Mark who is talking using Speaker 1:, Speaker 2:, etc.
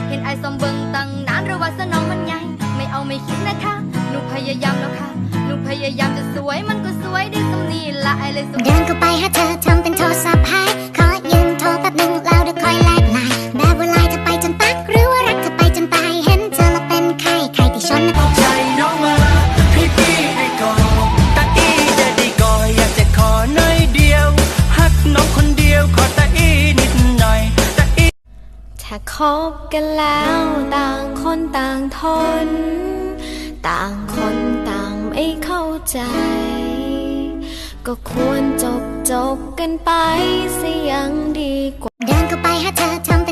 Speaker 1: เห็นไอ้สมเบิงตั้งนานหรือว่าสนองมันใหญ่ไม่เอาไม่คิดนะคะหนูพยายามแล้วค่ะหนูพยายามจะสวยมันก็สวยได้สำนีละไอ้เลยเดิ
Speaker 2: นเข้าไปหาเธอทำเป็นโทรศัพท์ให้ขอยืนโทรแป๊บหนึ่งแล้วเดี๋ยวคอยไลน์แบบว่าไลน์เธอไปจนตักหรือว่ารักเธอไปจนตายเห็นเธอมาเป็นไข้ที่ชน
Speaker 3: เอาใจน้องมาให้พี่ได้ก่อนตาอีจะได้ก่ออยากจะขอหน่อยเดียวฮักน้องคนเดียวขอตาอีนิดหน่อยตาอี
Speaker 4: ถ้าคบกันแล้วต่างคนต่างทนต่างคนต่างไม่เข้าใจก็ควรจบกันไปเสียยังดีกว่า
Speaker 2: เดินเข้าไปหาเธอทำ